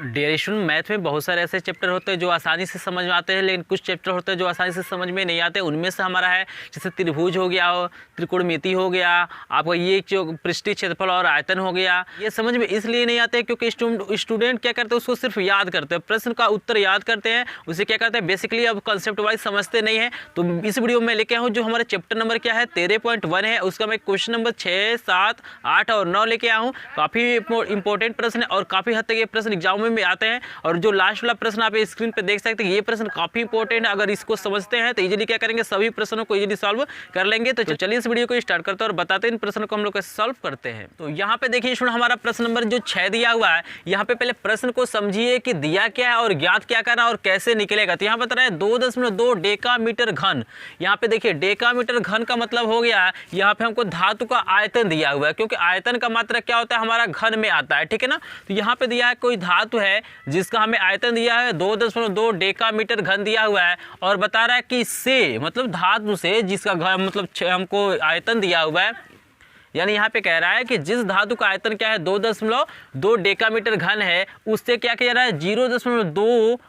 Dear student, math में बहुत सारे ऐसे चैप्टर होते हैं जो आसानी से समझ में आते हैं, लेकिन कुछ चैप्टर होते हैं जो आसानी से समझ में नहीं आते। उनमें से हमारा है जैसे त्रिभुज हो गया, त्रिकोणमिति हो गया, आपका ये जो पृष्ठीय क्षेत्रफल और आयतन हो गया, ये समझ में इसलिए नहीं आते क्योंकि स्टूडेंट क्या करते हैं, उसको सिर्फ याद करते हैं, प्रश्न का उत्तर याद करते हैं, उसे क्या करते हैं बेसिकली अब कंसेप्ट वाइज समझते नहीं है। तो इस वीडियो में लेके आया हूँ जो हमारा चैप्टर नंबर क्या है 13.1 है, उसका मैं क्वेश्चन नंबर 6, 7, 8 और 9 लेके आया हूँ। काफ़ी इंपॉर्टेंट प्रश्न है और काफ़ी हद तक ये प्रश्न एग्जाम में आते हैं। और जो लास्ट वाला प्रश्न आप स्क्रीन पे देख सकते हैं, ये प्रश्न काफी इंपॉर्टेंट है। अगर इसको समझते हैं तो इजीली क्या करेंगे, सभी प्रश्नों को इजीली सॉल्व कर लेंगे। तो चलिए इस वीडियो को स्टार्ट करते हैं और बताते हैं इन प्रश्नों को हम लोग कैसे सॉल्व करते हैं। तो यहाँ पे देखिए स्टूडेंट, हमारा प्रश्न नंबर जो 6 दिया हुआ है, यहाँ पे पहले प्रश्न को समझिए कि दिया क्या है और ज्ञात क्या करना और कैसे निकलेगा। तो यहाँ बता रहा है 2.2 डेकामीटर घन। यहाँ पे देखिए डेकामीटर घन का मतलब हो गया, यहाँ पे हमको धातु का आयतन दिया हुआ है, क्योंकि आयतन का मात्रा क्या होता है हमारा घन में आता है, ठीक है ना। तो यहाँ पे दिया है कोई धातु है जिसका हमें आयतन दिया है 2.2 डेकामीटर घन दिया हुआ है, और बता रहा है कि से मतलब धातु से जिसका घन मतलब हमको आयतन दिया हुआ है, यानी यहाँ पे कह रहा है कि जिस धातु का आयतन क्या है 2.2 डेकामीटर घन है, उससे क्या किया जा रहा है 0.25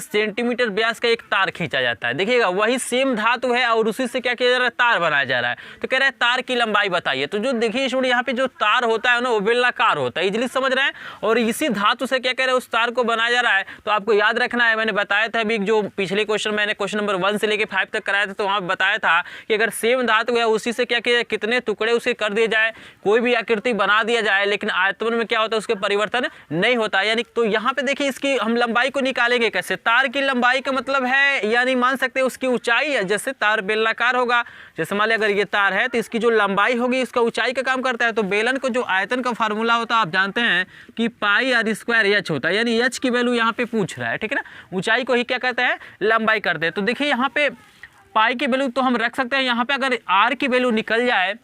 सेंटीमीटर व्यास का एक तार खींचा जाता है। देखिएगा वही सेम धातु है और उसी से क्या किया जा रहा है, तार बनाया जा रहा है। तो कह रहा है तार की लंबाई बताइए। तो जो देखिए स्टूडेंट, यहाँ पे जो तार होता है ना वो बेलनाकार होता है, इजीली समझ रहे हैं। और इसी धातु से क्या कह रहे हैं उस तार को बनाया जा रहा है। तो आपको याद रखना है, मैंने बताया था अभी जो पिछले क्वेश्चन मैंने क्वेश्चन नंबर 1 से लेकर 5 तक कराया था, तो वहाँ बताया था कि अगर सेम धातु है उसी से क्या किया जाए, कितने टुकड़े उसे कर दिए जाए, कोई भी आकृति बना दिया जाए, लेकिन आयतन में क्या होता है उसके परिवर्तन नहीं होता। यानी तो यहाँ पे देखिए इसकी हम लंबाई को निकालेंगे कैसे। तार की लंबाई का मतलब है, यानी मान सकते हैं उसकी ऊंचाई है। जैसे तार बेलनाकार होगा, जैसे मान लिया अगर ये तार है तो इसकी जो लंबाई होगी इसका ऊंचाई का काम करता है। तो बेलन को जो आयतन का फार्मूला होता है आप जानते हैं कि πr² होता है, यानी h की वैल्यू यहाँ पे पूछ रहा है, ठीक है ना। ऊंचाई को ही क्या कहते हैं, लंबाई करते हैं। तो देखिए यहाँ पे पाई की वैल्यू तो हम रख सकते हैं। यहाँ पे अगर r की वैल्यू निकल जाए,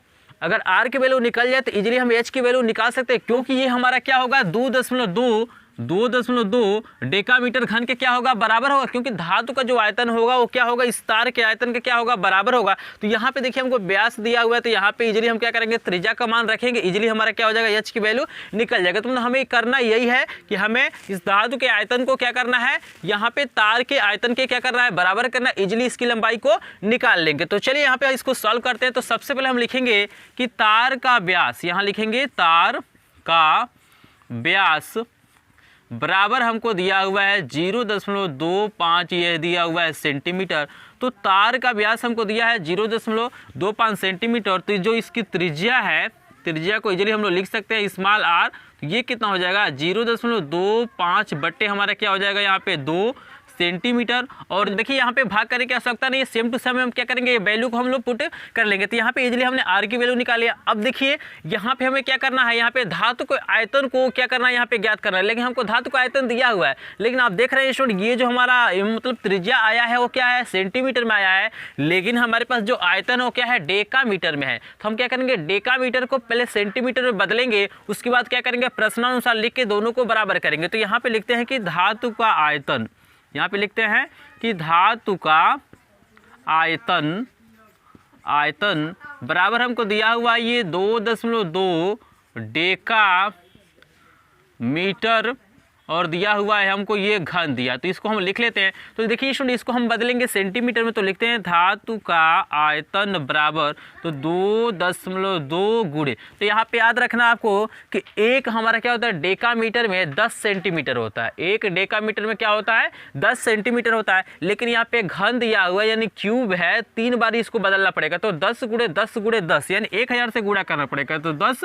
अगर r की वैल्यू निकल जाए तो इजीली हम h की वैल्यू निकाल सकते हैं, क्योंकि ये हमारा क्या होगा 2.2 डेकामीटर घन के क्या होगा, बराबर होगा। क्योंकि धातु का जो आयतन होगा वो क्या होगा, इस तार के आयतन के क्या होगा, बराबर होगा। तो यहाँ पे देखिए हमको व्यास दिया हुआ है, तो यहाँ पे इजीली हम क्या करेंगे, त्रिज्या का मान रखेंगे, इजीली हमारा क्या हो जाएगा, h की वैल्यू निकल जाएगा। तो मतलब हमें करना यही है कि हमें इस धातु के आयतन को क्या करना है, यहाँ पे तार के आयतन के क्या करना है, बराबर करना, इजीली इसकी लंबाई को निकाल लेंगे। तो चलिए यहाँ पे इसको सॉल्व करते हैं। तो सबसे पहले हम लिखेंगे कि तार का व्यास, यहाँ लिखेंगे तार का व्यास बराबर हमको दिया हुआ है 0.25, यह दिया हुआ है सेंटीमीटर। तो तार का व्यास हमको दिया है 0.25 सेंटीमीटर। तो जो इसकी त्रिज्या है, त्रिज्या को इजीली हम लोग लिख सकते हैं स्मॉल r। तो ये कितना हो जाएगा 0.25 बट्टे हमारा क्या हो जाएगा यहाँ पे 2 सेंटीमीटर। और देखिए यहाँ पे भाग करने की आवश्यकता नहीं है, सेम टू सेम हम क्या करेंगे, वैल्यू को हम लोग पुट कर लेंगे। तो यहाँ पे इजीली हमने r की वैल्यू निकाल लिया। अब देखिए यहाँ पे हमें क्या करना है, यहाँ पे धातु को आयतन को क्या करना है, यहाँ पे ज्ञात करना है। लेकिन हमको धातु का आयतन दिया हुआ है, लेकिन आप देख रहे हैं स्टूडेंट ये जो हमारा मतलब त्रिज्या आया है वो क्या है, सेंटीमीटर में आया है, लेकिन हमारे पास जो आयतन है वो क्या है, डेकामीटर में है। तो हम क्या करेंगे, डेकामीटर को पहले सेंटीमीटर में बदलेंगे, उसके बाद क्या करेंगे, प्रश्नानुसार लिख के दोनों को बराबर करेंगे। तो यहाँ पे लिखते हैं कि धातु का आयतन, यहाँ पे लिखते हैं कि धातु का आयतन बराबर हमको दिया हुआ है ये 2.2 डेकामीटर और दिया हुआ है हमको ये घन दिया। तो इसको हम लिख लेते हैं। तो देखिए स्टूडेंट इसको हम बदलेंगे सेंटीमीटर में, तो लिखते हैं धातु का आयतन बराबर तो 2.2 गुणे, तो यहाँ पे याद रखना आपको कि एक हमारा क्या होता है, डेकामीटर में 10 सेंटीमीटर होता है। एक डेकामीटर में क्या होता है, 10 सेंटीमीटर होता है। लेकिन यहाँ पे घन दिया हुआ है यानी क्यूब है, 3 बार इसको बदलना पड़ेगा। तो 10 × 10 × 10 यानी 1000 से गुणा करना पड़ेगा। तो 10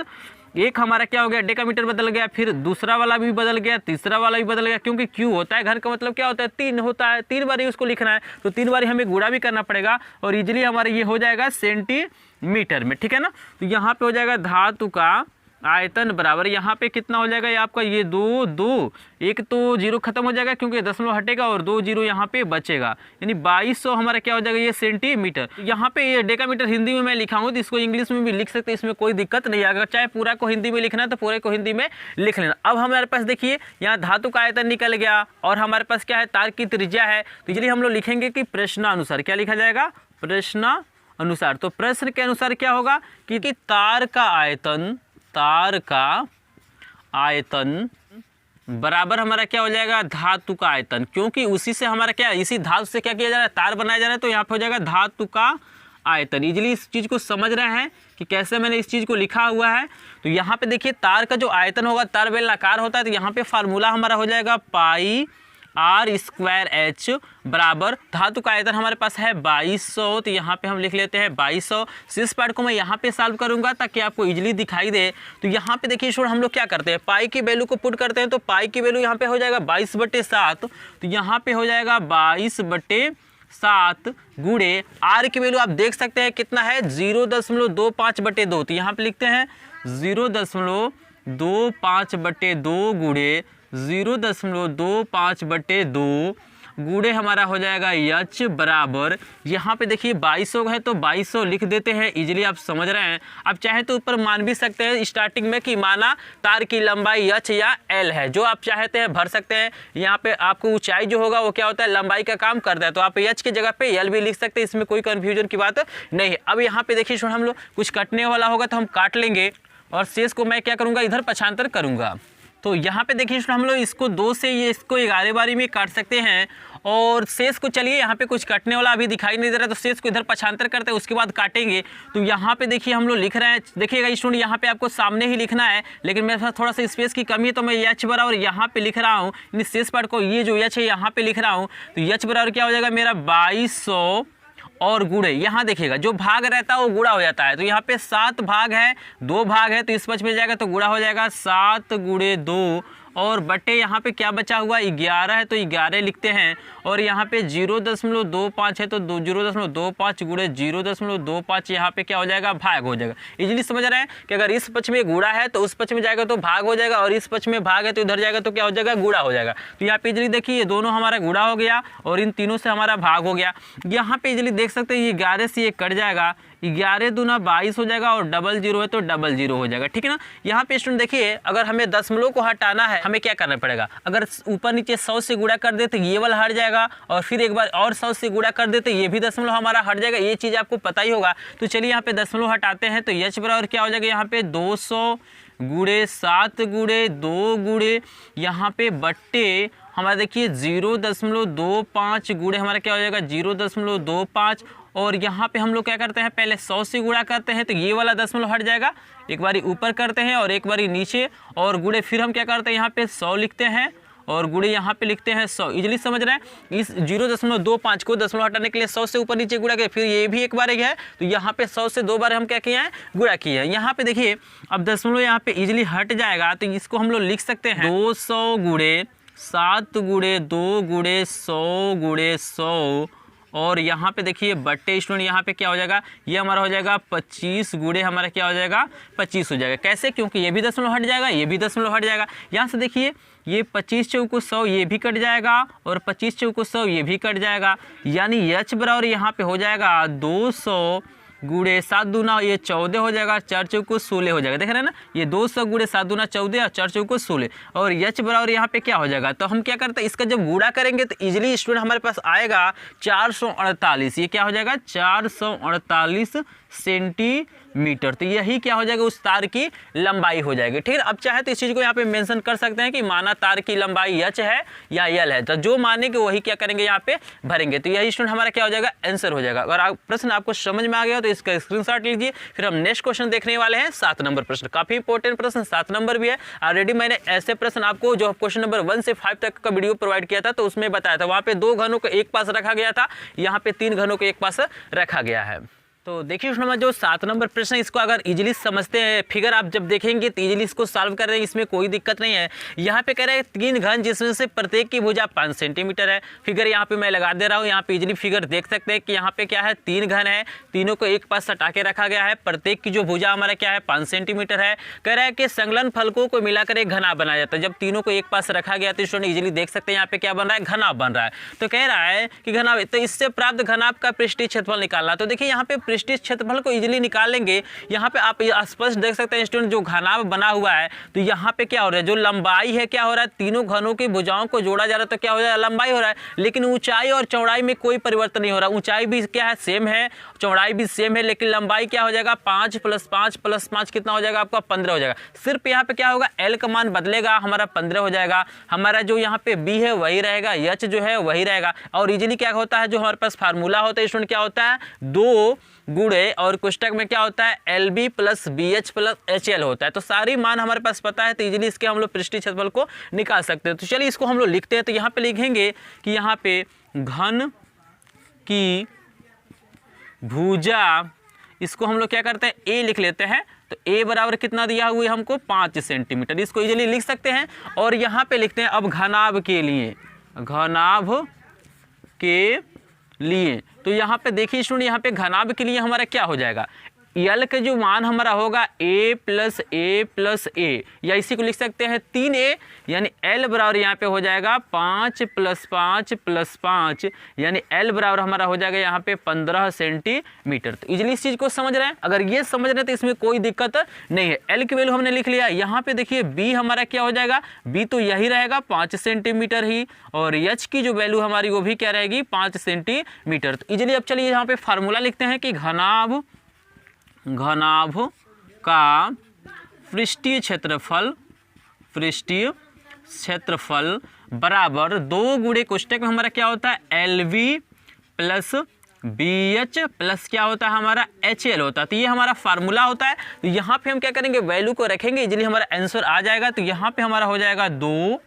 एक हमारा क्या हो गया, डेकामीटर बदल गया, फिर दूसरा वाला भी बदल गया, तीसरा वाला भी बदल गया, क्योंकि क्यू होता है घन का मतलब क्या होता है, 3 होता है, 3 बार ही उसको लिखना है। तो 3 बार हमें गुणा भी करना पड़ेगा और इजीली हमारा ये हो जाएगा सेंटीमीटर में, ठीक है ना। तो यहाँ पे हो जाएगा धातु का आयतन बराबर, यहाँ पे कितना हो जाएगा ये आपका, ये 2 एक तो जीरो खत्म हो जाएगा क्योंकि दशमलव हटेगा और 2 जीरो यहाँ पे बचेगा, यानी 2200 हमारा क्या हो जाएगा, ये सेंटीमीटर। यहाँ पे ये डेकामीटर हिंदी में मैं लिखा हूँ, तो इसको इंग्लिश में भी लिख सकते हैं, इसमें कोई दिक्कत नहीं आएगा। चाहे पूरा को हिंदी में लिखना है तो पूरे को हिंदी में लिख लेना। अब हमारे पास देखिए यहाँ धातु का आयतन निकल गया और हमारे पास क्या है, तार की त्रिज्या है। तो इसलिए हम लोग लिखेंगे कि प्रश्नानुसार, क्या लिखा जाएगा, प्रश्नानुसार। तो प्रश्न के अनुसार क्या होगा कि तार का आयतन बराबर हमारा क्या हो जाएगा धातु का आयतन, क्योंकि उसी से हमारा क्या इसी धातु से क्या किया जा रहा है तार बनाया जा रहा है, तो यहाँ पे हो जाएगा धातु का आयतन। इजीली इस चीज़ को समझ रहे हैं कि कैसे मैंने इस चीज़ को लिखा हुआ है। तो यहाँ पे देखिए तार का जो आयतन होगा तार बेलनाकार होता है, तो यहाँ पे फार्मूला हमारा हो जाएगा पाई r स्क्वायर h बराबर धातु का आयतन हमारे पास है 2200, तो यहाँ पे हम लिख लेते हैं 2200। इस पार्ट को मैं यहाँ पे सॉल्व करूँगा ताकि आपको इजीली दिखाई दे। तो यहाँ पे देखिए स्टूडेंट हम लोग क्या करते हैं पाई की वैल्यू को पुट करते हैं, तो पाई की वैल्यू यहाँ पे हो जाएगा 22/7, तो यहाँ पे हो जाएगा 22/7 गुणे r की वैल्यू आप देख सकते हैं कितना है 0.25/2, तो यहाँ पे लिखते हैं 0.25/2 गुणे 0.25/2 गुणे हमारा हो जाएगा h बराबर, यहाँ पे देखिए 2200 है तो 2200 लिख देते हैं। इजीली आप समझ रहे हैं। आप चाहे तो ऊपर मान भी सकते हैं स्टार्टिंग में कि माना तार की लंबाई h या l है, जो आप चाहते हैं भर सकते हैं। यहाँ पे आपको ऊंचाई जो होगा वो क्या होता है लंबाई का काम करता है, तो आप h की जगह पे l भी लिख सकते हैं, इसमें कोई कन्फ्यूजन की बात नहीं है। अब यहाँ पे देखिए हम लोग कुछ कटने वाला होगा तो हम काट लेंगे और शेष को मैं क्या करूँगा इधर पक्षांतर करूँगा। तो यहाँ पे देखिए हम लोग इसको 2 से ये इसको 11 बारी में काट सकते हैं, और शेष को चलिए यहाँ पे कुछ कटने वाला अभी दिखाई नहीं दे रहा, तो शेष को इधर पक्षांतर करते हैं उसके बाद काटेंगे। तो यहाँ पे देखिए हम लोग लिख रहे हैं, देखिएगा स्टूडेंट यहाँ पे आपको सामने ही लिखना है, लेकिन मेरे पास थोड़ा सा स्पेस की कमी है तो मैं h बराबर यहाँ पे लिख रहा हूँ, शेष पार्ट को ये जो h है यहाँ पे लिख रहा हूँ। तो h बराबर क्या हो जाएगा मेरा 2200 और गुणे यहाँ देखिएगा जो भाग रहता है वो गुणा हो जाता है, तो यहाँ पे 7 भाग है 2 भाग है, तो इस पक्ष में जाएगा तो गुणा हो जाएगा 7 गुणे 2 और बटे यहाँ पे क्या बचा हुआ 11 है तो 11 लिखते हैं, और यहाँ पे 0.25 है तो 0.25 गुणे 0.25 यहाँ पे क्या हो जाएगा भाग हो जाएगा। इजीली समझ रहे हैं कि अगर इस पक्ष में गुणा है तो उस पक्ष में जाएगा तो भाग हो जाएगा, और इस पक्ष में भाग है तो इधर जाएगा तो क्या हो जाएगा गुणा हो जाएगा। तो यहाँ पे इजीली देखिए ये दोनों हमारा गुणा हो गया और इन तीनों से हमारा भाग हो गया। यहाँ पे इजीली देख सकते हैं ये 11 से ये कट जाएगा, 11 दूना 22 हो जाएगा और 00 है तो 00 हो जाएगा, ठीक है ना। यहाँ पे स्टूडेंट देखिए अगर हमें दशमलव को हटाना है हमें क्या करना पड़ेगा, अगर ऊपर नीचे 100 से गुणा कर दे तो ये वाला हट जाएगा, और फिर एक बार और 100 से गुणा कर दे तो ये भी दशमलव हमारा हट जाएगा, ये चीज़ आपको पता ही होगा। तो चलिए यहाँ पे दशमलव हटाते हैं, तो h बराबर क्या हो जाएगा यहाँ पे 200 गुणे 7 गुणे 2 गुणे यहाँ पे बट्टे हमारा देखिए 0.25 गुणे हमारा क्या हो जाएगा 0.25, और यहाँ पे हम लोग क्या करते हैं पहले 100 से गुणा करते हैं तो ये वाला दशमलव हट जाएगा, एक बारी ऊपर करते हैं और एक बारी नीचे, और गुणे फिर हम क्या करते हैं यहाँ पे 100 लिखते हैं और गुणे यहाँ पे लिखते हैं 100। इजीली समझ रहे हैं। इस 0.25 को दशमलव हटाने के लिए 100 से ऊपर नीचे गुणा किया, फिर ये भी एक बार है तो यहाँ पे 100 से 2 बार हम क्या किए हैं गुणा किए हैं। यहाँ पे देखिए अब दशमलव यहाँ पे इजीली हट जाएगा, तो इसको हम लोग लिख सकते हैं 200 गुणे 7 गुणे 2 गुणे 100 गुणे 100, और यहाँ पे देखिए बट्टे स्टूडेंट यहाँ पे क्या हो जाएगा ये हमारा हो जाएगा 25 गुणे हमारा क्या हो जाएगा 25 हो जाएगा। कैसे, क्योंकि ये भी दशमलव हट जाएगा ये भी दशमलव हट जाएगा। यहाँ से देखिए ये 25 चौको 100 ये भी कट जाएगा और 25 चौको 100 ये भी कट जाएगा, यानी h बराबर यहाँ पे हो जाएगा 200 गुणे 7 दूना ये 14 हो जाएगा, 4 चौको 16 हो जाएगा। देख रहे हैं ना ये 200 गुणे 7 दूना 14 और 4 चौको 16, और h बराबर यहाँ पे क्या हो जाएगा, तो हम क्या करते हैं इसका जब गुणा करेंगे तो इजीली स्टूडेंट हमारे पास आएगा 448, ये क्या हो जाएगा 448 सेंटीमीटर। तो यही क्या हो जाएगा उस तार की लंबाई हो जाएगी, ठीक है। अब चाहे तो इस चीज़ को यहाँ पे मेंशन कर सकते हैं कि माना तार की लंबाई h है या l है, तो जो मानेंगे वही क्या करेंगे यहाँ पे भरेंगे। तो यही स्टूडेंट हमारा क्या हो जाएगा आंसर हो जाएगा। अगर प्रश्न आपको समझ में आ गया तो इसका स्क्रीनशॉट लीजिए। फिर हम नेक्स्ट क्वेश्चन देखने वाले हैं 7 नंबर प्रश्न, काफी इंपॉर्टेंट प्रश्न 7 नंबर भी है। ऑलरेडी मैंने ऐसे प्रश्न आपको जो क्वेश्चन नंबर 1 से 5 तक का वीडियो प्रोवाइड किया था तो उसमें बताया था, वहाँ पे 2 घनों को एक पास रखा गया था, यहाँ पे 3 घनों को एक पास रखा गया है। तो देखिए उसमें जो 7 नंबर प्रश्न है इसको अगर इजीली समझते हैं, फिगर आप जब देखेंगे तो इजीली इसको सॉल्व कर रहे हैं, इसमें कोई दिक्कत नहीं है। यहाँ पे कह रहे हैं 3 घन जिसमें से प्रत्येक की भुजा 5 सेंटीमीटर है। फिगर यहाँ पे मैं लगा दे रहा हूँ, यहाँ पे इजीली फिगर देख सकते हैं कि यहाँ पे क्या है 3 घन है, तीनों को एक पास सटा के रखा गया है, प्रत्येक की जो भुजा हमारा क्या है 5 सेंटीमीटर है। कह रहा है कि संलग्न फलकों को मिलाकर एक घना बनाया जाता है। जब तीनों को एक पास रखा गया तो स्टूडेंट इजीली देख सकते हैं यहाँ पे क्या बन रहा है घनाभ बन रहा है। तो कह रहा है कि घनाभ, तो इससे प्राप्त घनाभ का पृष्ठीय क्षेत्रफल निकालना। तो देखिए यहाँ पे पृष्ठीय क्षेत्रफल को इजीली निकालेंगे। यहाँ पे आप स्पष्ट देख सकते हैं स्टूडेंट, जो घनाभ बना हुआ है तो यहाँ पे क्या हो रहा है, जो लंबाई है क्या हो रहा है, तीनों घनों की भुजाओं को जोड़ा जा रहा है तो क्या हो जाएगा, लंबाई हो रहा है। लेकिन ऊंचाई और चौड़ाई में कोई परिवर्तन नहीं हो रहा, ऊंचाई भी क्या है, सेम है, चौड़ाई भी सेम है, लेकिन लंबाई क्या हो जाएगा, 5 + 5 + 5 कितना हो जाएगा आपका, 15 हो जाएगा। सिर्फ यहाँ पे क्या होगा, एल का मान बदलेगा, हमारा 15 हो जाएगा। हमारा जो यहाँ पे बी है वही रहेगा, एच जो है वही रहेगा। और इजीली क्या होता है, जो हमारे पास फार्मूला होता है स्टूडेंट, क्या होता है, 2 गुणे और कोष्टक में क्या होता है, LB + BH + HL होता है। तो सारी मान हमारे पास पता है, तो इजीली इसके हम लोग पृष्ठीय क्षेत्रफल को निकाल सकते हैं। तो चलिए इसको हम लोग लिखते हैं। तो यहाँ पे लिखेंगे कि यहाँ पे घन की भुजा, इसको हम लोग क्या करते हैं, ए लिख लेते हैं। तो ए बराबर कितना दिया हुआ है हमको, 5 सेंटीमीटर, इसको इजीली लिख सकते हैं। और यहाँ पे लिखते हैं अब घनाभ के लिए, घनाभ के लिए। तो यहाँ पे देखिए स्टूडेंट, यहाँ पे घनाभ के लिए हमारा क्या हो जाएगा, यल का जो मान हमारा होगा a + a + a, या इसी को लिख सकते हैं 3a, यानी l बराबर यहाँ पे हो जाएगा 5 + 5 + 5, यानी l बराबर हमारा हो जाएगा यहाँ पे 15 सेंटीमीटर। तो इजीली इस चीज़ को समझ रहे हैं, अगर ये समझ रहे हैं तो इसमें कोई दिक्कत नहीं है। l की वैल्यू हमने लिख लिया। यहाँ पे देखिए b हमारा क्या हो जाएगा, b तो यही रहेगा 5 सेंटीमीटर ही, और h की जो वैल्यू हमारी वो भी क्या रहेगी, 5 सेंटीमीटर। तो इजीली अब चलिए यहाँ पे फार्मूला लिखते हैं कि घनाभ का पृष्ठीय क्षेत्रफल बराबर 2 गुणे कोष्टक में हमारा क्या होता है, LV + BH + क्या होता है हमारा, HL होता है। तो ये हमारा फार्मूला होता है। तो यहाँ पे हम क्या करेंगे, वैल्यू को रखेंगे, इजीली हमारा आंसर आ जाएगा। तो यहाँ पे हमारा हो जाएगा 2,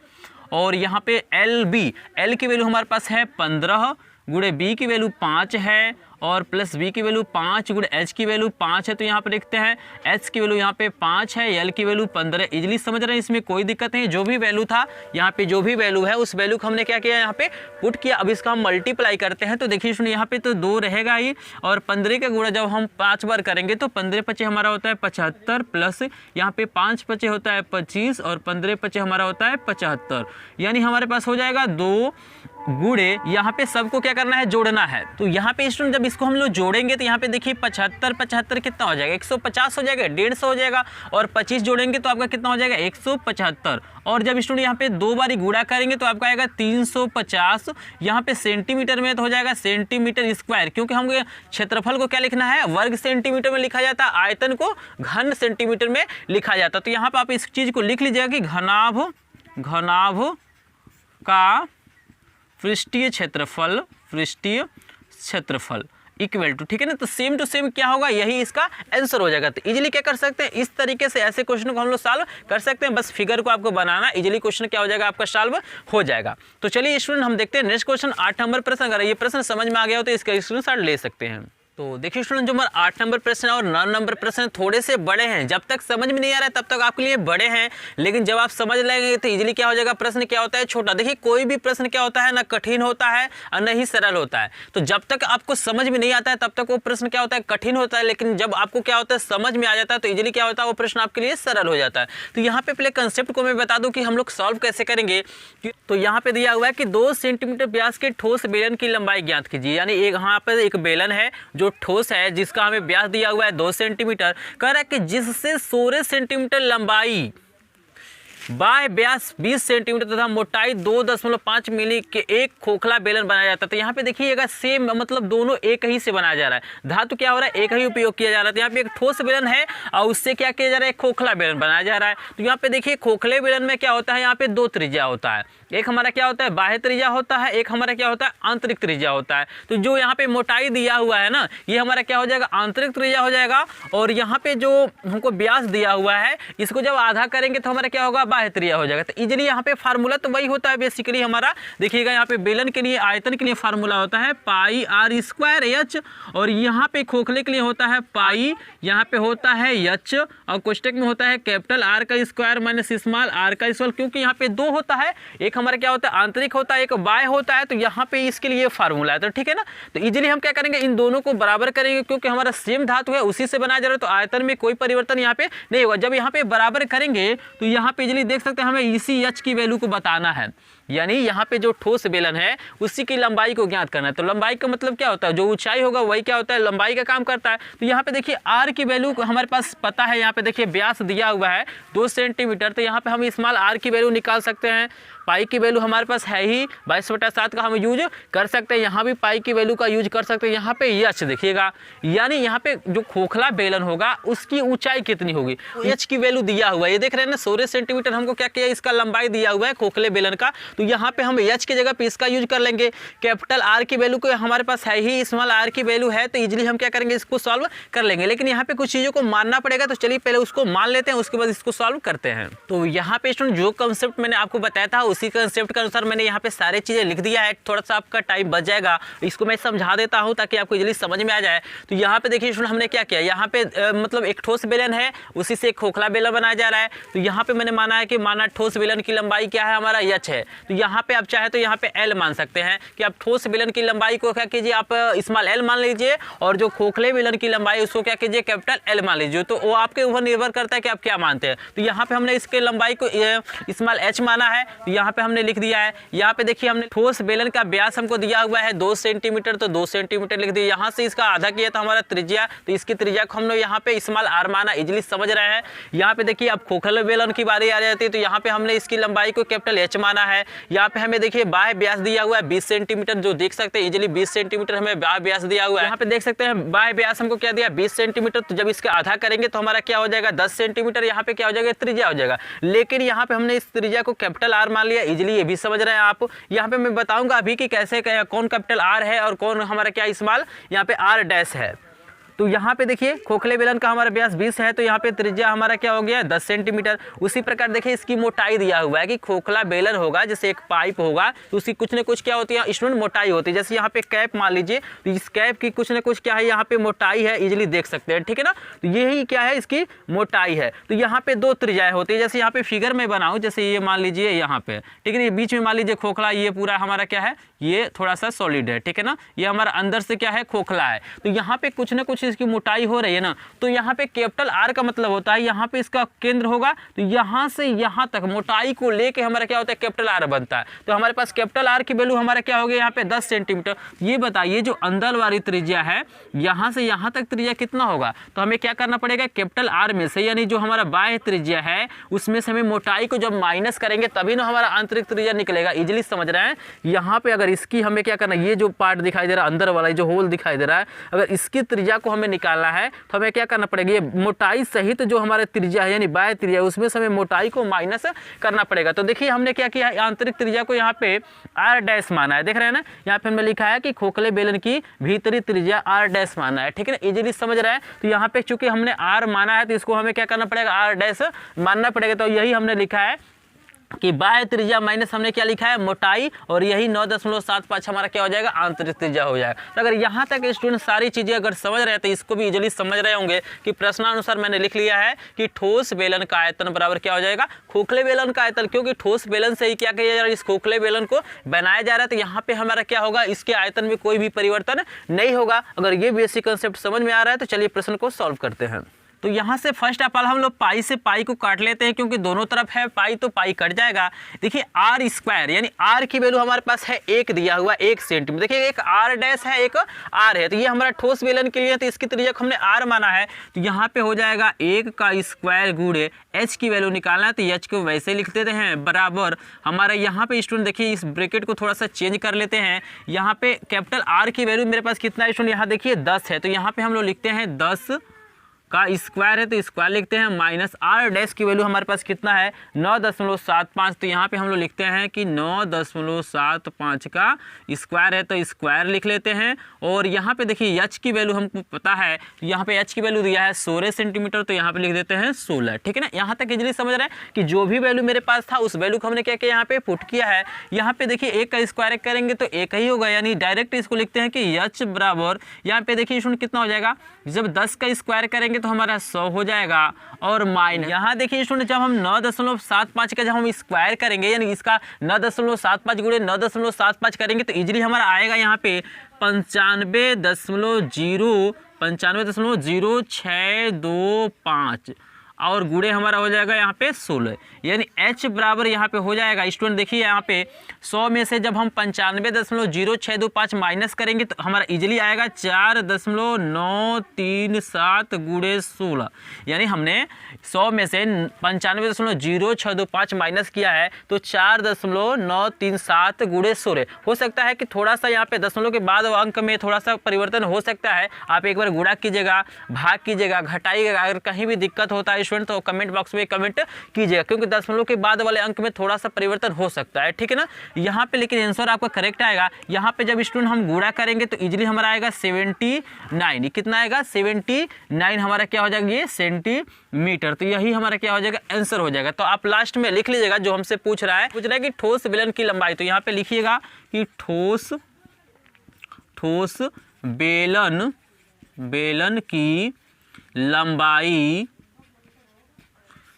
और यहाँ पे LB, L की वैल्यू हमारे पास है 15 गुणे B की वैल्यू 5 है, और प्लस B की वैल्यू 5 गुणे H की वैल्यू 5 है। तो यहाँ पर देखते हैं H की वैल्यू यहाँ पे 5 है, L की वैल्यू 15 है। इजीली समझ रहे हैं, इसमें कोई दिक्कत नहीं। जो भी वैल्यू था यहाँ पे, जो भी वैल्यू है उस वैल्यू को हमने क्या किया, यहाँ पे पुट किया। अब इसका हम मल्टीप्लाई करते हैं। तो देखिए सुनिए, यहाँ पे तो 2 रहेगा ही, और 15 का गुणा जब हम 5 बार करेंगे तो 15 × 5 हमारा होता है 75, प्लस यहाँ पे 5 × 5 होता है 25, और 15 × 5 हमारा होता है 75, यानी हमारे पास हो जाएगा 2 गुणे, यहाँ पे सबको क्या करना है, जोड़ना है। तो यहाँ पे स्टूडेंट जब इसको हम लोग जोड़ेंगे तो यहाँ पे देखिए 75 कितना हो जाएगा, 150 हो जाएगा, 150 हो जाएगा, और 25 जोड़ेंगे तो आपका कितना हो जाएगा, 175। और जब स्टूडेंट यहाँ पे 2 बारी गुणा करेंगे तो आपका आएगा 350। यहाँ पे सेंटीमीटर में तो हो जाएगा सेंटीमीटर स्क्वायर, क्योंकि हम क्षेत्रफल को क्या लिखना है, वर्ग सेंटीमीटर में लिखा जाता है, आयतन को घन सेंटीमीटर में लिखा जाता है। तो यहाँ पर आप इस चीज़ को लिख लीजिएगा कि घनाभ का पृष्ठीय क्षेत्रफल इक्वल टू, ठीक है ना। तो सेम टू सेम क्या होगा, यही इसका आंसर हो जाएगा। तो इजीली क्या कर सकते हैं, इस तरीके से ऐसे क्वेश्चन को हम लोग सॉल्व कर सकते हैं। बस फिगर को आपको बनाना, इजीली क्वेश्चन क्या हो जाएगा, आपका सॉल्व हो जाएगा। तो चलिए स्टूडेंट हम देखते हैं नेक्स्ट क्वेश्चन 8 नंबर प्रश्न। अगर ये प्रश्न समझ में आ गया हो तो इसका स्क्रीनशॉट ले सकते हैं। तो देखिए स्टूडेंट, जो हमारा 8 नंबर प्रश्न और 9 नंबर प्रश्न थोड़े से बड़े हैं। जब तक समझ में नहीं आ रहा है तब तक आपके लिए बड़े हैं, लेकिन जब आप समझ लेंगे तो इजीली क्या हो जाएगा, प्रश्न क्या होता है, छोटा। देखिए कोई भी प्रश्न क्या होता है, ना कठिन होता है और न ही सरल होता है। तो जब तक आपको समझ में नहीं आता है तब तक वो प्रश्न क्या होता है, कठिन होता है। लेकिन जब आपको क्या होता है, समझ में आ जाता है तो इजीली क्या होता है, वो प्रश्न आपके लिए सरल हो जाता है। तो यहाँ पे पहले कंसेप्ट को मैं बता दूं कि हम लोग सॉल्व कैसे करेंगे। तो यहाँ पे दिया हुआ है कि 2 सेंटीमीटर व्यास के ठोस बेलन की लंबाई ज्ञात कीजिए। यानी यहाँ पे एक बेलन है जो ठोस है, जिसका हमें व्यास दिया हुआ है 2 सेंटीमीटर। कह रहा है कि जिससे 16 सेंटीमीटर लंबाई, बाह्य व्यास 20 सेंटीमीटर तथा मोटाई 2.5 मिली के एक खोखला बेलन बनाया जाता है। तो यहाँ पे देखिएगा सेम, मतलब दोनों एक ही से बनाया जा रहा है। धातु क्या हो रहा है, एक ही उपयोग किया जा रहा है। तो यहाँ पे एक ठोस बेलन है और उससे क्या किया जा रहा है, खोखला बेलन बनाया जा रहा है। तो यहाँ पे देखिए खोखले बेलन में क्या होता है, यहाँ पे 2 त्रिज्या होता है। एक हमारा क्या होता है, बाह्य त्रिज्या होता है, एक हमारा क्या होता है, आंतरिक त्रिज्या होता है। तो जो यहाँ पे मोटाई दिया हुआ है ना, ये हमारा क्या हो जाएगा, आंतरिक त्रिज्या हो जाएगा। और यहाँ पे जो हमको व्यास दिया हुआ है, इसको जब आधा करेंगे तो हमारा क्या होगा, बाह्य त्रिज्या हो जाएगा। तो इजीली यहाँ पे फार्मूला तो वही होता है बेसिकली हमारा। देखिएगा यहाँ पे बेलन के लिए, आयतन के लिए फार्मूला होता है πr²h, और यहाँ पे खोखले के लिए होता है पाई, यहाँ पे होता है h, और कोष्टक में होता है कैपिटल R का स्क्वायर माइनस स्मॉल r का स्क्वायर। क्योंकि यहाँ पे 2 होता है, एक हमारा क्या होता है, आंतरिक होता है, एक बाह्य होता है। तो यहाँ पे इसके लिए फार्मूला है। तो ठीक है ना। तो इजीली हम क्या करेंगे, इन दोनों को बराबर करेंगे, क्योंकि हमारा सेम धातु है, उसी से बनाया जा रहा है। तो आयतन में कोई परिवर्तन यहाँ पे नहीं होगा। जब यहाँ पे बराबर करेंगे तो यहाँ पे इजीली देख सकते हैं, हमें इसी h की वैल्यू को बताना है। यानी यहाँ पे जो ठोस बेलन है उसी की लंबाई को ज्ञात करना है। तो लंबाई का मतलब क्या होता है, जो ऊंचाई होगा वही क्या होता है, लंबाई का काम करता है। तो यहाँ पे देखिए आर की वैल्यू हमारे पास पता है, यहाँ पे देखिए व्यास दिया हुआ है 2 सेंटीमीटर, तो यहाँ पे हम स्मॉल आर की वैल्यू निकाल सकते हैं। पाई की वैल्यू हमारे पास है ही 22/7 का हम यूज कर सकते हैं, यहाँ भी पाई की वैल्यू का यूज कर सकते हैं। यहाँ पे एच देखिएगा, यानी यहाँ पे जो खोखला बेलन होगा उसकी ऊंचाई कितनी होगी, एच की वैल्यू दिया हुआ है, ये देख रहे हैं ना 16 सेंटीमीटर हमको क्या किया, इसका लंबाई दिया हुआ है खोखले बेलन का। तो यहाँ पे हम एच की जगह पे इसका यूज कर लेंगे। कैपिटल आर की वैल्यू को हमारे पास है ही, स्मॉल आर की वैल्यू है, तो इजिली हम क्या करेंगे, इसको सॉल्व कर लेंगे। लेकिन यहाँ पे कुछ चीज़ों को मानना पड़ेगा, तो चलिए पहले उसको मान लेते हैं, उसके बाद इसको सॉल्व करते हैं। तो यहाँ पे स्टूडेंट जो कंसेप्ट मैंने आपको बताया था उसी कंसेप्ट के अनुसार मैंने यहाँ पे सारी चीज़ें लिख दिया है। थोड़ा सा आपका टाइम बच जाएगा, इसको मैं समझा देता हूँ ताकि आपको इजीली समझ में आ जाए। तो यहाँ पे देखिए स्टूडेंट हमने क्या किया, यहाँ पे मतलब एक ठोस बेलन है, उसी से एक खोखला बेलन बनाया जा रहा है। तो यहाँ पे मैंने माना है कि माना ठोस बेलन की लंबाई क्या है, हमारा एच है। तो यहाँ पे आप चाहे तो यहाँ पे एल मान सकते हैं कि आप ठोस बेलन की लंबाई को क्या कीजिए, आप स्मॉल एल मान लीजिए, और जो खोखले बेलन की लंबाई उसको क्या कीजिए, कैपिटल एल मान लीजिए। तो वो आपके ऊपर निर्भर करता है कि आप क्या मानते हैं। तो यहाँ पे हमने इसके लंबाई को स्मॉल एच माना है, तो यहाँ पे हमने लिख दिया है। यहाँ पे देखिए हमने ठोस बेलन का व्यास हमको दिया हुआ है 2 सेंटीमीटर, तो 2 सेंटीमीटर लिख दिया। यहाँ से इसका आधा किया था हमारा त्रिज्या, तो इसकी त्रिज्या को हमने यहाँ पे स्मॉल आर माना, इजिली समझ रहे हैं। यहाँ पे देखिए अब खोखले बेलन की बारी आ जाती है, तो यहाँ पे हमने इसकी लंबाई को कैपिटल एच माना है। यहाँ पे हमें देखिए बाह्य व्यास दिया हुआ है 20 सेंटीमीटर, जो देख सकते हैं इजिली 20 सेंटीमीटर हमें बाह्य व्यास दिया हुआ है। यहाँ पे देख सकते हैं बाह्य व्यास हमको क्या दिया, 20 सेंटीमीटर। तो जब इसका आधा करेंगे तो हमारा क्या हो जाएगा, 10 सेंटीमीटर यहाँ पे क्या हो जाएगा, त्रिज्या हो जाएगा। लेकिन यहाँ पे हमने इस त्रिज्या को कैपिटल आर मान लिया, इजिली ये भी समझ रहे हैं आप। यहाँ पे मैं बताऊंगा अभी कि कैसे कौन कैपिटल आर है और कौन हमारा क्या स्मॉल यहाँ पे आर डैश है। तो यहाँ पे देखिए खोखले बेलन का हमारा व्यास 20 है, तो यहाँ पे त्रिज्या हमारा क्या हो गया, 10 सेंटीमीटर। उसी प्रकार देखिए इसकी मोटाई दिया हुआ है कि खोखला बेलन होगा, जैसे एक पाइप होगा तो उसकी कुछ न कुछ क्या होती है स्टूडेंट, मोटाई होती है। जैसे यहाँ पे कैप मान लीजिए, तो इस कैप की कुछ न कुछ क्या है, यहाँ पे मोटाई है, इजिली देख सकते हैं, ठीक है ना। तो यही क्या है, इसकी मोटाई है। तो यहाँ पे 2 त्रिज्याएं होती है, जैसे यहाँ पे फिगर में बनाऊँ, जैसे ये मान लीजिए यहाँ पे, ठीक है, ये बीच में मान लीजिए खोखला, ये पूरा हमारा क्या है, ये थोड़ा सा सॉलिड है, ठीक है ना, ये हमारा अंदर से क्या है, खोखला है। तो यहाँ पे कुछ न कुछ इसकी मोटाई हो रही है ना, तो यहाँ पे कैपिटल आर का मतलब होता है यहाँ पे इसका केंद्र होगा, तो यहाँ से यहाँ तक मोटाई को लेके हमारा क्या होता है, कैपिटल आर बनता है। तो हमारे पास कैपिटल आर की वैल्यू हमारा क्या हो गया, यहाँ पे 10 सेंटीमीटर। ये बताइए जो अंदर वाली त्रिज्या है, यहाँ से यहाँ तक त्रिज्या कितना होगा, तो हमें क्या करना पड़ेगा, कैपिटल आर में से, यानी जो हमारा बाह्य त्रिज्या है उसमें से हमें मोटाई को जब माइनस करेंगे तभी ना हमारा आंतरिक त्रिज्या निकलेगा। इजिली समझ रहे हैं। यहाँ पे अगर इसकी हमें क्या करना है, ये जो पार्ट दिखाई दे रहा है अंदर वाला, जो होल दिखाई दे रहा है, अगर इसकी त्रिज्या को हमें निकालना है तो हमें क्या करना पड़ेगा, ये मोटाई सहित जो हमारे त्रिज्या है यानी बाह्य त्रिज्या, उसमें से हमें मोटाई को माइनस करना पड़ेगा। तो देखिए हमने क्या किया है, आंतरिक त्रिज्या को यहाँ पे आर डैश माना है, देख रहे हैं ना, यहाँ पे हमने लिखा है कि खोखले बेलन की भीतरी त्रिज्या आर डैश माना है, ठीक है ना, इजीली समझ रहे हैं। तो यहाँ पे चूंकि हमने आर माना है तो इसको हमें क्या करना पड़ेगा, आर डैश मानना पड़ेगा। तो यही हमने लिखा है कि बाह्य त्रिज्या माइनस हमने क्या लिखा है, मोटाई, और यही 9.75 हमारा क्या हो जाएगा, आंतरिक त्रिज्या हो जाएगा। तो अगर यहाँ तक स्टूडेंट सारी चीज़ें अगर समझ रहे हैं तो इसको भी इजीली समझ रहे होंगे कि प्रश्नानुसार मैंने लिख लिया है कि ठोस बेलन का आयतन बराबर क्या हो जाएगा, खोखले बेलन का आयतन, क्योंकि ठोस बेलन से ही क्या किया जा रहा है, इस खोखले बेलन को बनाया जा रहा है। तो यहाँ पे हमारा क्या होगा, इसके आयतन में कोई भी परिवर्तन नहीं होगा। अगर ये बेसिक कंसेप्ट समझ में आ रहा है तो चलिए प्रश्न को सॉल्व करते हैं। तो यहाँ से फर्स्ट ऑफ ऑल हम लोग पाई से पाई को काट लेते हैं, क्योंकि दोनों तरफ है पाई तो पाई कट जाएगा। देखिए आर स्क्वायर यानी आर की वैल्यू हमारे पास है 1 दिया हुआ, 1 सेंटीमीटर। देखिए एक आर डैश है, एक आर है, तो ये हमारा ठोस बेलन के लिए, तो इसकी त्रिज्या को हमने आर माना है। तो यहाँ पे हो जाएगा 1 का स्क्वायर गुणे एच की वैल्यू निकालना है, तो एच को वैसे लिख देते हैं बराबर हमारा यहाँ पे स्टूडेंट देखिए इस ब्रैकेट को थोड़ा सा चेंज कर लेते हैं। यहाँ पे कैपिटल आर की वैल्यू मेरे पास कितना है स्टूडेंट, यहाँ देखिए 10 है, तो यहाँ पे हम लोग लिखते हैं 10 का स्क्वायर है तो स्क्वायर लिखते हैं, माइनस आर डैश की वैल्यू हमारे पास कितना है 9.75, तो यहाँ पे हम लोग लिखते हैं कि 9.75 का स्क्वायर है तो स्क्वायर लिख लेते हैं। और यहाँ पे देखिए एच की वैल्यू हमको पता है, यहाँ पे एच की वैल्यू दिया है 16 सेंटीमीटर, तो यहाँ पे लिख देते हैं 16, ठीक है ना। यहाँ तक इजीली समझ रहे हैं कि जो भी वैल्यू मेरे पास था उस वैल्यू को हमने क्या किया, यहाँ पे पुट किया है। यहाँ पे देखिए 1 का स्क्वायर करेंगे तो 1 ही होगा, यानी डायरेक्ट इसको लिखते हैं कि एच बराबर, यहाँ पे देखिए स्टूडेंट कितना हो जाएगा, जब 10 का स्क्वायर करेंगे तो हमारा 100 हो जाएगा, और माइनस यहाँ देखिए स्टूडेंट जब हम 9.75 का जब हम स्क्वायर करेंगे, यानी इसका 9.75 गुणे 9.75 करेंगे तो इजीली हमारा आएगा यहाँ पे 95.0625। और गुणे हमारा हो जाएगा यहाँ पे 16, यानी h बराबर यहाँ पे हो जाएगा। स्टूडेंट देखिए यहाँ पे 100 में से जब हम 95.0625 माइनस करेंगे तो हमारा इजीली आएगा 4.937 गुणे 16, यानी हमने 100 में से 95.0625 माइनस किया है तो 4.937 गुणे 16। हो सकता है कि थोड़ा सा यहाँ पे दशमलव के बाद अंक में थोड़ा सा परिवर्तन हो सकता है, आप एक बार गुणा कीजिएगा, भाग कीजिएगा, घटाइएगा। अगर कहीं भी दिक्कत होता है स्टूडेंट तो कमेंट बॉक्स में कमेंट कीजिएगा, क्योंकि दशमलव के बाद वाले अंक में थोड़ा सा परिवर्तन हो सकता है, ठीक है ना। यहाँ पे लेकिन आंसर आपका करेक्ट आएगा। यहाँ पे जब स्टूडेंट हम गुणा करेंगे तो इजीली हमारा आएगा 79, कितना आएगा 79 हमारा क्या हो जाएगा ये सेंटीमीटर। तो यही हमारा क्या हो जाएगा आंसर हो जाएगा। तो आप लास्ट में लिख लीजिएगा जो हमसे पूछ रहा है कि ठोस बेलन की लंबाई, तो यहाँ पे लिखिएगा कि ठोस बेलन की लंबाई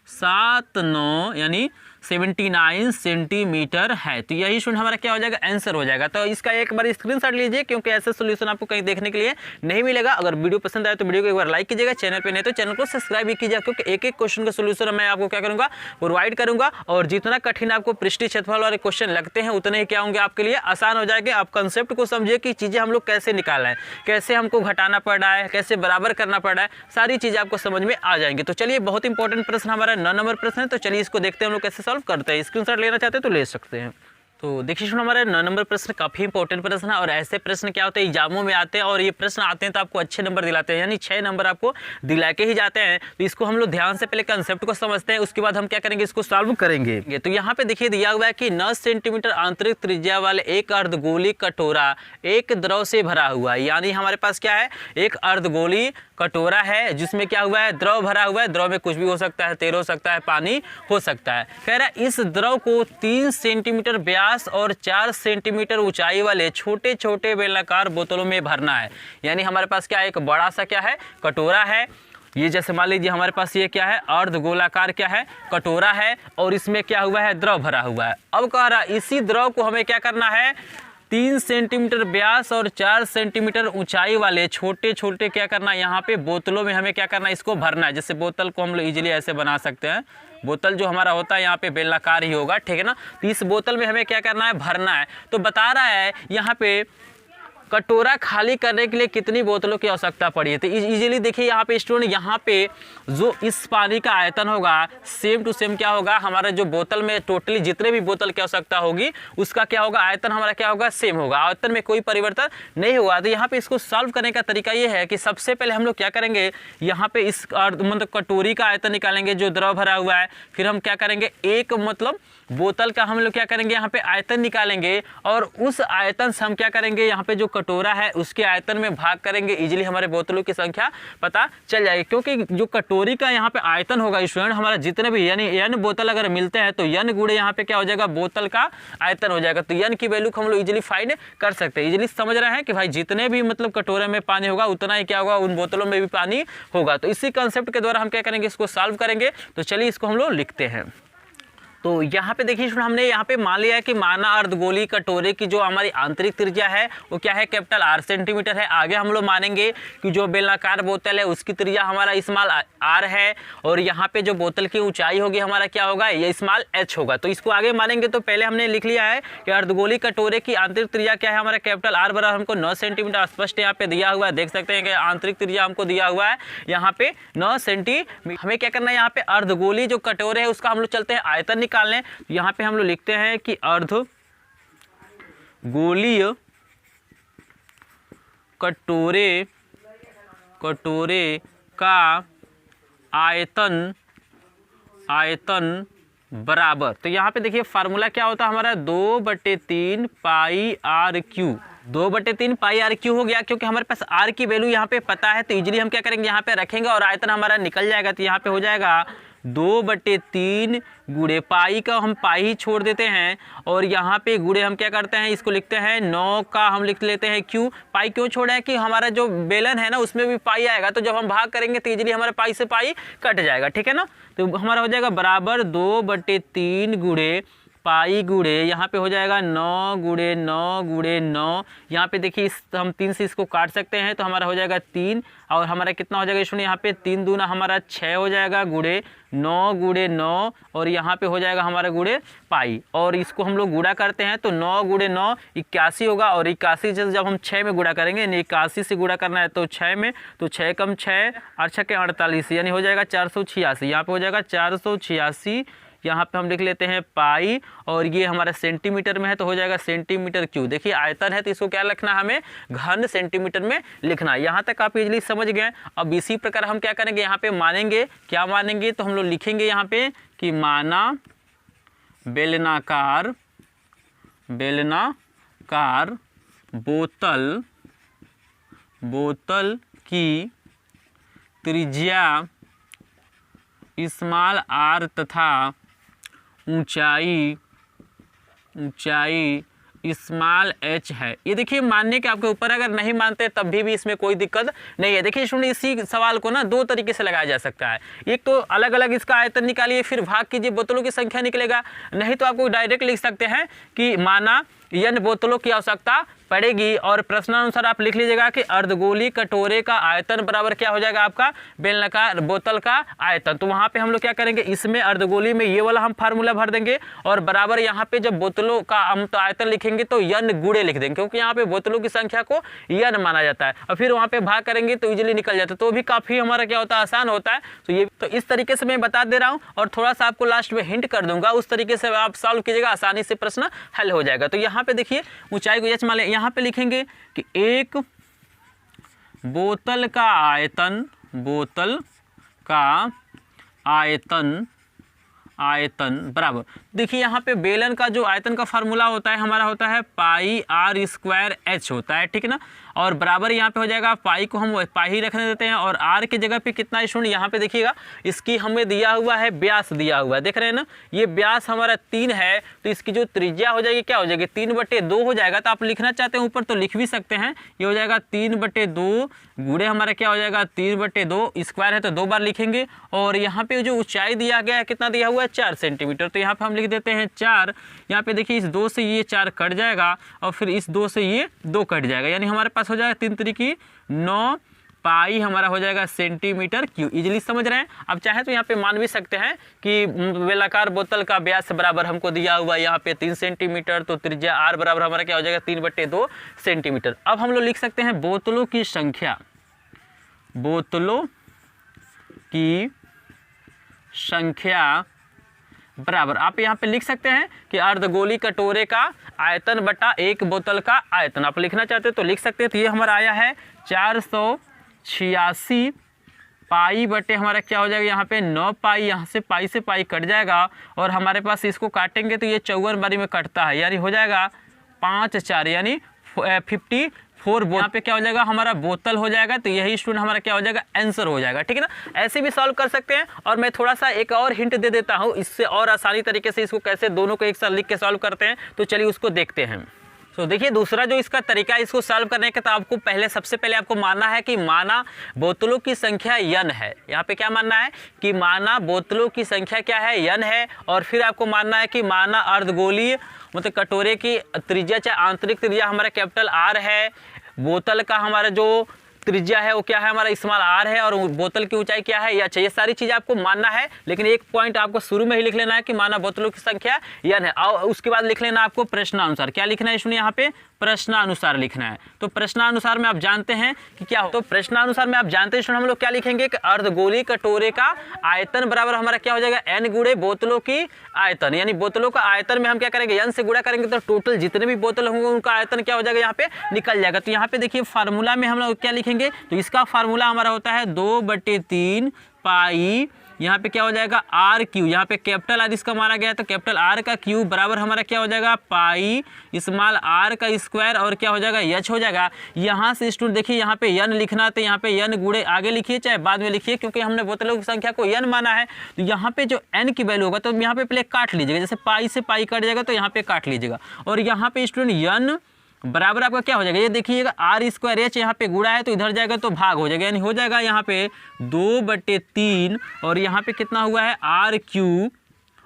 79 यानी 79 सेंटीमीटर है। तो यही स्टूडेंट हमारा क्या हो जाएगा आंसर हो जाएगा। तो इसका एक बार स्क्रीनशॉट लीजिए, क्योंकि ऐसे सॉल्यूशन आपको कहीं देखने के लिए नहीं मिलेगा। अगर वीडियो पसंद आए तो वीडियो को एक बार लाइक कीजिएगा, चैनल पे नहीं तो चैनल को सब्सक्राइब भी कीजिएगा, क्योंकि एक एक क्वेश्चन का सॉल्यूशन मैं आपको क्या करूंगा प्रोवाइड करूंगा। और जितना कठिन आपको पृष्ठीय क्षेत्रफल वाले क्वेश्चन लगते हैं उतने ही क्या होंगे आपके लिए आसान हो जाएंगे। आप कंसेप्ट को समझिए कि चीजें हम लोग कैसे निकाल रहे हैं, कैसे हमको घटाना पड़ रहा है, कैसे बराबर करना पड़ रहा है, सारी चीजें आपको समझ में आ जाएंगी। तो चलिए बहुत इंपॉर्टेंट प्रश्न हमारा 9 नंबर प्रश्न है, तो चलिए इसको देखते हैं हम लोग कैसे सॉल्व करते हैं। स्क्रीनशॉट लेना चाहते हैं तो ले सकते हैं। तो देखिए सुनो, हमारे 9 नंबर प्रश्न काफ़ी इंपॉर्टेंट प्रश्न है, और ऐसे प्रश्न क्या होते हैं एग्जामों में आते हैं, और ये प्रश्न आते हैं तो आपको अच्छे नंबर दिलाते हैं, यानी 6 नंबर आपको दिला के ही जाते हैं। तो इसको हम लोग ध्यान से पहले कंसेप्ट को समझते हैं, उसके बाद हम क्या करेंगे इसको सॉल्व करेंगे। तो यहाँ पे देखिए दिया हुआ है कि 9 सेंटीमीटर आंतरिक त्रिज्या वाले एक अर्धगोलीय कटोरा एक द्रव से भरा हुआ है। यानी हमारे पास क्या है, एक अर्धगोलीय कटोरा है जिसमें क्या हुआ है द्रव भरा हुआ है। द्रव में कुछ भी हो सकता है, तेल हो सकता है, पानी हो सकता है। कह रहा है इस द्रव को 3 सेंटीमीटर व्यास और 4 सेंटीमीटर ऊंचाई वाले छोटे छोटे बेलनाकार बोतलों में भरना है। यानी हमारे पास क्या है, एक बड़ा सा क्या है कटोरा है। ये जैसे मान लीजिए हमारे पास ये क्या है अर्धगोलाकार क्या है कटोरा है, और इसमें क्या हुआ है द्रव भरा हुआ है। अब कह रहा है इसी द्रव को हमें क्या करना है, 3 सेंटीमीटर व्यास और 4 सेंटीमीटर ऊंचाई वाले छोटे छोटे क्या करना है यहाँ पे बोतलों में हमें क्या करना है इसको भरना है। जैसे बोतल को हम लोग इजीली ऐसे बना सकते हैं, बोतल जो हमारा होता है यहाँ पे बेलनाकार ही होगा, ठीक है ना। तो इस बोतल में हमें क्या करना है भरना है। तो बता रहा है यहाँ पे कटोरा खाली करने के लिए कितनी बोतलों की आवश्यकता पड़ी है। तो इजीली देखिए यहाँ पे स्टूडेंट, यहाँ पे जो इस पानी का आयतन होगा सेम टू सेम क्या होगा, हमारा जो बोतल में टोटली जितने भी बोतल की आवश्यकता होगी उसका क्या होगा आयतन हमारा क्या होगा सेम होगा, आयतन में कोई परिवर्तन नहीं होगा। तो यहाँ पे इसको सॉल्व करने का तरीका ये है कि सबसे पहले हम लोग क्या करेंगे, यहाँ पे इस मतलब कटोरी का आयतन निकालेंगे जो द्रव भरा हुआ है। फिर हम क्या करेंगे, एक मतलब बोतल का हम लोग क्या करेंगे यहाँ पे आयतन निकालेंगे, और उस आयतन से हम क्या करेंगे यहाँ पे जो कटोरा है उसके आयतन में भाग करेंगे। इजीली हमारे बोतलों की संख्या पता चल जाएगी, क्योंकि जो कटोरी का यहाँ पे आयतन होगा स्टूडेंट हमारा जितने भी यानी n बोतल अगर मिलते हैं तो n गुणे यहाँ पे क्या हो जाएगा बोतल का आयतन हो जाएगा। तो n की वैल्यू को हम लोग इजीली फाइंड कर सकते हैं। इजीली समझ रहे हैं कि भाई जितने भी मतलब कटोरे में पानी होगा उतना ही क्या होगा उन बोतलों में भी पानी होगा। तो इसी कंसेप्ट के द्वारा हम क्या करेंगे इसको सॉल्व करेंगे। तो चलिए इसको हम लोग लिखते हैं। तो यहाँ पे देखिए हमने यहाँ पे मान लिया है कि माना अर्धगोलीय कटोरे की जो हमारी आंतरिक त्रिज्या है वो क्या है कैपिटल R सेंटीमीटर है। आगे हम लोग मानेंगे कि जो बेलनाकार बोतल है उसकी त्रिज्या हमारा स्मॉल r है, और यहाँ पे जो बोतल की ऊंचाई होगी हमारा क्या होगा ये स्मॉल h होगा। तो इसको आगे मानेंगे। तो पहले हमने लिख लिया है कि अर्धगोलीय कटोरे की आंतरिक त्रिज्या क्या है हमारा कैपिटल R बराबर हमको 9 सेंटीमीटर स्पष्ट यहाँ पे दिया हुआ है। देख सकते हैं कि आंतरिक त्रिज्या हमको दिया हुआ है यहाँ पे 9 सेंटीमीटर। हमें क्या करना है यहाँ पे अर्धगोलीय जो कटोरे है उसका हम लोग चलते हैं आयतन निकालने। तो यहाँ पे हम लोग लिखते हैं कि अर्धगोलीय कटोरे का आयतन बराबर। तो यहाँ पे देखिए फार्मूला क्या होता है हमारा 2/3 पाई r क्यू। 2/3 पाई r क्यू हो गया, क्योंकि हमारे पास r की वैल्यू यहाँ पे पता है। तो इजीली हम क्या करेंगे यहाँ पे रखेंगे और आयतन हमारा निकल जाएगा। तो यहाँ पे हो जाएगा 2/3 गुणे पाई का हम पाई ही छोड़ देते हैं, और यहाँ पे गुणे हम क्या करते हैं इसको लिखते हैं 9 का हम लिख लेते हैं क्यू। पाई क्यों छोड़ा है कि हमारा जो बेलन है ना उसमें भी पाई आएगा, तो जब हम भाग करेंगे तो इजीली हमारे पाई से पाई कट जाएगा, ठीक है ना। तो हमारा हो जाएगा बराबर 2/3 गुणे पाई गुणे यहाँ पे हो जाएगा 9 गुणे 9 गुणे 9। यहाँ पे देखिए हम 3 से इसको काट सकते हैं तो हमारा हो जाएगा 3 और हमारा कितना हो जाएगा स्टूडेंट यहाँ पे 3 दूना हमारा 6 हो जाएगा गुणे 9 गुणे 9 और यहाँ पे हो जाएगा हमारा गुणे पाई। और इसको हम लोग गुणा करते हैं तो 9 गुणे 9 81 होगा और 81 से जब हम 6 में गुणा करेंगे यानी 81 से गुणा करना है तो 6 में, तो 6 कम 6 और 6 के 48 यानी हो जाएगा 486। यहाँ पे हो जाएगा 486। यहाँ पे हम लिख लेते हैं पाई और ये हमारा सेंटीमीटर में है तो हो जाएगा सेंटीमीटर क्यूब। देखिए आयतन है तो इसको क्या लिखना है, हमें घन सेंटीमीटर में लिखना है। यहाँ तक आप इजली समझ गए। अब इसी प्रकार हम क्या करेंगे, यहाँ पे मानेंगे, क्या मानेंगे तो हम लोग लिखेंगे यहाँ पे कि माना बेलनाकार बोतल की त्रिज्या स्मॉल आर तथा ऊंचाई स्मॉल एच है। ये देखिए मानने के आपके ऊपर, अगर नहीं मानते तब भी इसमें कोई दिक्कत नहीं है। देखिए सुनिए, इसी सवाल को ना 2 तरीके से लगाया जा सकता है। एक तो अलग अलग इसका आयतन निकालिए फिर भाग कीजिए, बोतलों की संख्या निकलेगा। नहीं तो आपको डायरेक्ट लिख सकते हैं कि माना n बोतलों की आवश्यकता पड़ेगी और प्रश्नानुसार आप लिख लीजिएगा कि अर्धगोली कटोरे का आयतन बराबर क्या हो जाएगा आपका बेलनाकार बोतल का आयतन। तो वहाँ पे हम लोग क्या करेंगे, इसमें अर्धगोली में ये वाला हम फार्मूला भर देंगे और बराबर यहाँ पे जब बोतलों का हम तो आयतन लिखेंगे तो n गुणे लिख देंगे, क्योंकि यहाँ पे बोतलों की संख्या को n माना जाता है। और फिर वहाँ पे भाग करेंगे तो इजीली निकल जाता है, तो भी काफ़ी हमारा क्या होता है, आसान होता है। तो ये तो इस तरीके से मैं बता दे रहा हूँ और थोड़ा सा आपको लास्ट में हिंट कर दूंगा, उस तरीके से आप सॉल्व कीजिएगा, आसानी से प्रश्न हल हो जाएगा। तो यहाँ पे देखिए ऊंचाई को एच मान लें, यहाँ पे लिखेंगे कि एक बोतल का आयतन बराबर, देखिए यहाँ पे बेलन का जो आयतन का फार्मूला होता है हमारा होता है पाई आर स्क्वायर एच होता है, ठीक है ना। और बराबर यहाँ पे हो जाएगा, पाई को हम पाई ही रखने देते हैं और आर की जगह पे कितना स्टूडेंट यहाँ पे देखिएगा, इसकी हमें दिया हुआ है व्यास दिया हुआ है, देख रहे हैं ना, ये व्यास हमारा 3 है तो इसकी जो त्रिज्या हो जाएगी क्या हो जाएगी 3/2 हो जाएगा। तो आप लिखना चाहते हैं ऊपर तो लिख भी सकते हैं, ये हो जाएगा 3/2 गुणे हमारा क्या हो जाएगा 3/2, स्क्वायर है तो 2 बार लिखेंगे। और यहाँ पे जो ऊंचाई दिया गया है कितना दिया हुआ है 4 सेंटीमीटर, तो यहाँ पे हम लिख देते हैं 4। यहाँ पे देखिए इस 2 से ये 4 कट जाएगा और फिर इस 2 से ये 2 कट जाएगा, यानी हमारे पास हो जाएगा 3 त्रिकी 9 पाई हमारा हो जाएगा सेंटीमीटर क्यूब। इजीली समझ रहे हैं। अब चाहे तो यहाँ पे मान भी सकते हैं कि बेलाकार बोतल का व्यास बराबर हमको दिया हुआ है यहाँ पे 3 सेंटीमीटर, तो त्रिज्या आर बराबर हमारा क्या हो जाएगा 3/2 सेंटीमीटर। अब हम लोग लिख सकते हैं बोतलों की संख्या बराबर, आप यहाँ पे लिख सकते हैं कि अर्धगोली कटोरे का आयतन बटा एक बोतल का आयतन। आप लिखना चाहते हो तो लिख सकते हैं। तो ये हमारा आया है 486 पाई बटे हमारा क्या हो जाएगा यहाँ पे 9 पाई, यहाँ से पाई कट जाएगा और हमारे पास इसको काटेंगे तो ये 54 बारी में कटता है, यानी हो जाएगा 5 4 यानी 54 यहाँ पे क्या हो जाएगा हमारा बोतल हो जाएगा। तो यही स्टूडेंट हमारा क्या हो जाएगा आंसर हो जाएगा, ठीक है ना। ऐसे भी सॉल्व कर सकते हैं और मैं थोड़ा सा एक और हिंट दे देता हूँ, इससे और आसानी तरीके से इसको कैसे दोनों को एक साथ लिख के सॉल्व करते हैं, तो चलिए उसको देखते हैं। तो देखिए दूसरा जो इसका तरीका है इसको सॉल्व करने का, तो आपको सबसे पहले आपको मानना है कि माना बोतलों की संख्या n है। यहाँ पे क्या मानना है कि माना बोतलों की संख्या क्या है n है, और फिर आपको मानना है कि माना अर्धगोलीय मतलब कटोरे की त्रिज्या चाहे आंतरिक त्रिज्या हमारा कैपिटल R है, बोतल का हमारा जो त्रिज्या है वो क्या है हमारा स्मॉल r है, और बोतल की ऊंचाई क्या है h है। ये सारी चीज़ें आपको मानना है, लेकिन एक पॉइंट आपको शुरू में ही लिख लेना है कि माना बोतलों की संख्या n है। और उसके बाद लिख लेना आपको प्रश्नानुसार, क्या लिखना है इसमें यहाँ पे प्रश्नानुसार लिखना है। तो प्रश्नानुसार में आप जानते हैं कि क्या हो, तो प्रश्नानुसार में आप जानते हैं हम लोग क्या लिखेंगे कि अर्धगोली कटोरे का आयतन बराबर हमारा क्या हो जाएगा n गुणे बोतलों की आयतन, यानी बोतलों का आयतन में हम क्या करेंगे n से गुणा करेंगे तो टोटल जितने भी बोतल होंगे उनका आयतन क्या हो जाएगा यहाँ पे निकल जाएगा। तो यहाँ पे देखिए फार्मूला में हम लोग क्या लिखेंगे, तो इसका फार्मूला हमारा होता है 2/3 पाई, यहाँ पे क्या हो जाएगा आर क्यू, यहाँ पे कैपिटल आर इसका माना गया है तो कैपिटल आर का क्यूब बराबर हमारा क्या हो जाएगा पाई स्मॉल आर का स्क्वायर और क्या हो जाएगा एच हो जाएगा। यहाँ से स्टूडेंट देखिए यहाँ पे n लिखना तो यहाँ पे n गुणे आगे लिखिए चाहे बाद में लिखिए, क्योंकि हमने बोतलों की संख्या को n माना है। तो यहाँ पे जो n की वैल्यू होगा तो यहाँ पे पहले काट लीजिएगा, जैसे पाई से पाई कट जाएगा तो यहाँ पे काट लीजिएगा, और यहाँ पे स्टूडेंट n बराबर आपका क्या हो जाएगा, ये देखिएगा आर स्क्वायर एच यहाँ पे गुणा है तो इधर जाएगा तो भाग हो जाएगा, यानी हो जाएगा यहाँ पे 2/3 और यहाँ पे कितना हुआ है आर क्यू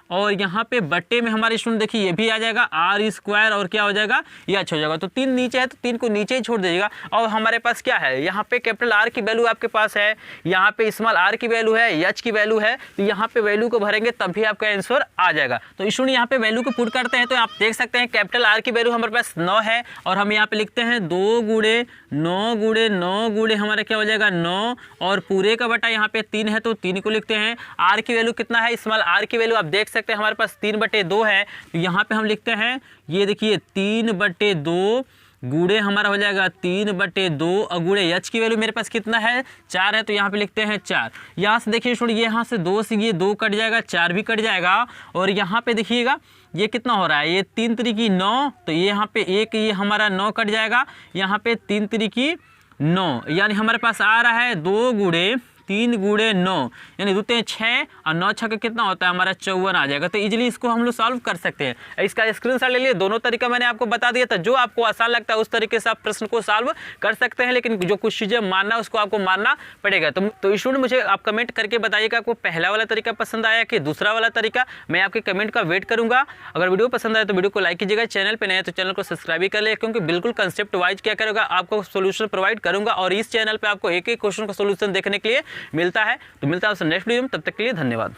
और यहाँ पे बट्टे में हमारे स्टूडेंट देखिए ये भी आ जाएगा आर स्क्वायर और क्या हो जाएगा एच हो जाएगा। तो 3 नीचे है तो 3 को नीचे ही छोड़ दीजिएगा। और हमारे पास क्या है, यहाँ पे कैपिटल आर की वैल्यू आपके पास है, यहाँ पे स्मॉल आर की वैल्यू है, एच की वैल्यू है। तो यहाँ पे वैल्यू को भरेंगे तब भी आपका आंसर आ जाएगा। तो स्टूडेंट यहाँ पे वैल्यू को पुट करते हैं तो आप देख सकते हैं कैपिटल आर की वैल्यू हमारे पास 9 है और हम यहाँ पे लिखते हैं 2 गुणे 9 गुणे 9 गुणे हमारा क्या हो जाएगा 9 और पूरे का बटा यहाँ पे 3 है तो 3 को लिखते हैं। आर की वैल्यू कितना है, स्मॉल आर की वैल्यू आप देख सकते हैं हमारे पास 3/2 है। तो यहाँ पे हम लिखते हैं ये देखिए 3/2 गुणे हमारा हो जाएगा 3/2 और गुणे एच की वैल्यू मेरे पास कितना है 4 है तो यहाँ पे लिखते हैं 4। यहाँ से देखिए स्टूडेंट यहाँ से 2 से ये 2 कट जाएगा, 4 भी कट जाएगा और यहाँ पे देखिएगा ये कितना हो रहा है, ये 3 त्रिकी 9 तो ये यहाँ पे एक ये हमारा 9 कट जाएगा, यहाँ पे 3 त्रिकी 9 यानी हमारे पास आ रहा है 2 गुणे 3 गुणे 9 यानी 2 3 6 और 9 6 का कितना होता है हमारा 54 आ जाएगा। तो इजीली इसको हम लोग सॉल्व कर सकते हैं। इसका स्क्रीनशॉट ले लिए, दोनों तरीका मैंने आपको बता दिया था। जो आपको आसान लगता है उस तरीके से आप प्रश्न को सॉल्व कर सकते हैं, लेकिन जो कुछ चीज़ें मानना है उसको आपको मानना पड़ेगा। तो स्टूडेंट मुझे आप कमेंट करके बताइएगा आपको पहला वाला तरीका पसंद आया कि दूसरा वाला तरीका। मैं आपके कमेंट का वेट करूँगा। अगर वीडियो पसंद आए तो वीडियो को लाइक कीजिएगा, चैनल पर नए तो चैनल को सब्सक्राइब भी कर ले, क्योंकि बिल्कुल कंसेप्ट वाइज क्या करेगा आपको सोल्यूशन प्रोवाइड करूँगा और इस चैनल पर आपको एक एक क्वेश्चन का सोल्यूशन देखने के लिए मिलता है। तो मिलता है आपसे नेक्स्ट वीडियो में, तब तक के लिए धन्यवाद।